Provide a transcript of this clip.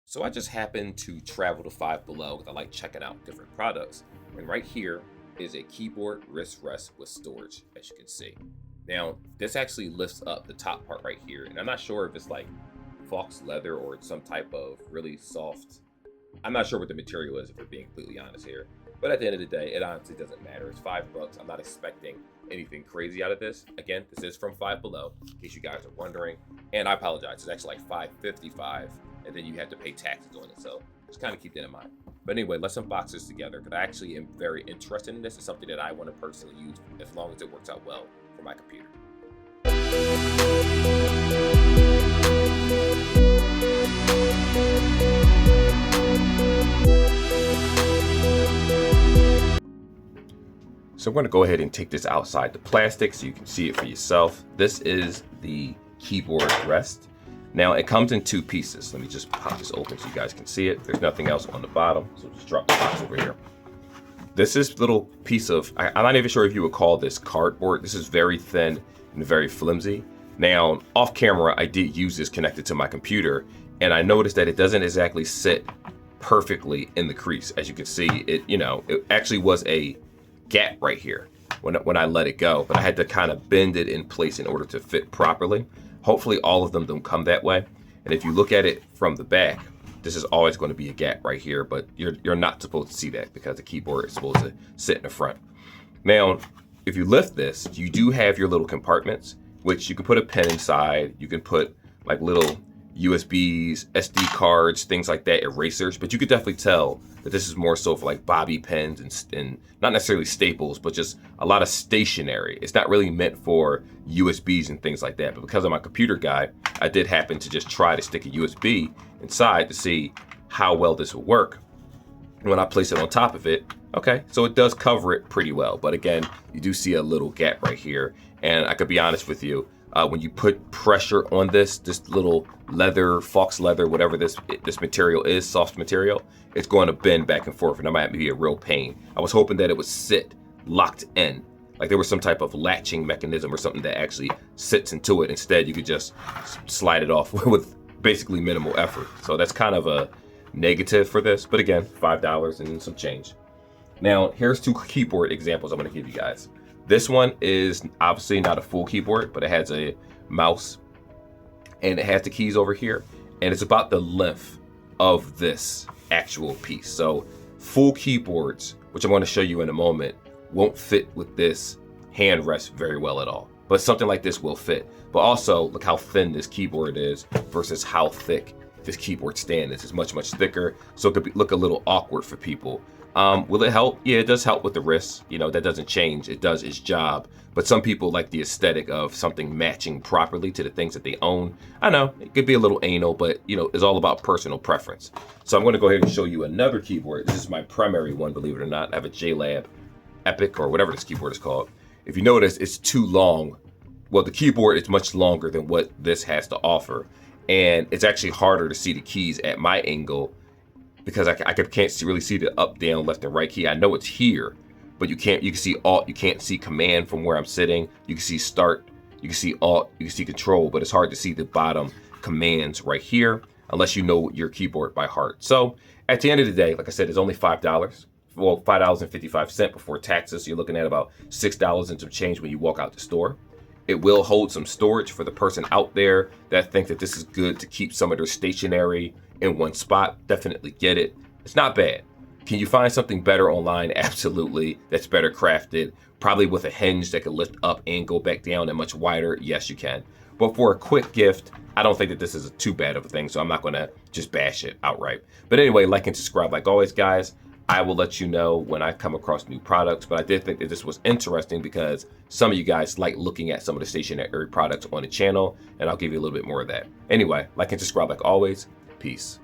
So I just happened to travel to Five Below because I like checking out different products. And right here is a keyboard wrist rest with storage, as you can see. Now, this actually lifts up the top part right here. And I'm not sure if it's like fox leather or it's some type of really soft. I'm not sure what the material is, if we're being completely honest here. But at the end of the day, it honestly doesn't matter. It's $5. I'm not expecting anything crazy out of this. Again, this is from Five Below, in case you guys are wondering. And I apologize, it's actually like $5.55, and then you have to pay taxes on it. So just kind of keep that in mind. But anyway, let's unbox this together because I actually am very interested in this. It's something that I want to personally use as long as it works out well for my computer. So I'm going to go ahead and take this outside the plastic so you can see it for yourself. This is the keyboard rest. Now it comes in two pieces. Let me just pop this open so you guys can see it. There's nothing else on the bottom, so just drop the box over here. This is little piece of, I'm not even sure if you would call this cardboard. This is very thin and very flimsy. Now off camera, I did use this connected to my computer, and I noticed that it doesn't exactly sit perfectly in the crease. As you can see, it actually was a gap right here when I let it go, but I had to kind of bend it in place in order to fit properly. Hopefully all of them don't come that way. And if you look at it from the back, this is always going to be a gap right here, but you're not supposed to see that because the keyboard is supposed to sit in the front. Now, if you lift this, you do have your little compartments, which you can put a pen inside. You can put like little USBs, SD cards, things like that, erasers, but you could definitely tell that this is more so for like bobby pins and not necessarily staples, but just a lot of stationery. It's not really meant for USBs and things like that, but because I'm a computer guy, I did happen to just try to stick a USB inside to see how well this would work. And when I place it on top of it, okay, so it does cover it pretty well, but again, you do see a little gap right here, and I could be honest with you, when you put pressure on this little leather, fox leather, whatever this material is, soft material, it's going to bend back and forth, and that might be a real pain. I was hoping that it would sit locked in, like there was some type of latching mechanism or something that actually sits into it. Instead, you could just slide it off with basically minimal effort. So that's kind of a negative for this, but again, $5 and some change. Now, here's two keyboard examples I'm going to give you guys. This one is obviously not a full keyboard, but it has a mouse and it has the keys over here, and it's about the length of this actual piece. So full keyboards, which I'm going to show you in a moment, won't fit with this hand rest very well at all, but something like this will fit. But also look how thin this keyboard is versus how thick this keyboard stand is. It's much thicker, so it could look a little awkward for people. Will it help? Yeah, it does help with the wrists. That doesn't change. It does its job. But some people like the aesthetic of something matching properly to the things that they own. I know it could be a little anal, but it's all about personal preference. So I'm going to go ahead and show you another keyboard. This is my primary one, believe it or not. I have a JLab Epic or whatever this keyboard is called. If you notice, it's too long. Well, the keyboard is much longer than what this has to offer. And it's actually harder to see the keys at my angle because I can't really see the up, down, left, and right key. I know it's here, but you can see Alt, you can't see Command from where I'm sitting. You can see Start, you can see Alt, you can see Control, but it's hard to see the bottom commands right here unless you know your keyboard by heart. So at the end of the day, like I said, it's only $5. Well, $5.55 before taxes. So you're looking at about $6 and some change when you walk out the store. It will hold some storage for the person out there that think that this is good to keep some of their stationery in one spot. Definitely get it. It's not bad. Can you find something better online? Absolutely. That's better crafted. Probably with a hinge that can lift up and go back down and much wider. Yes, you can. But for a quick gift, I don't think that this is too bad of a thing, so I'm not going to just bash it outright. But anyway, like and subscribe like always, guys. I will let you know when I come across new products, but I did think that this was interesting because some of you guys like looking at some of the stationery products on the channel, and I'll give you a little bit more of that. Anyway, like and subscribe like always. Peace.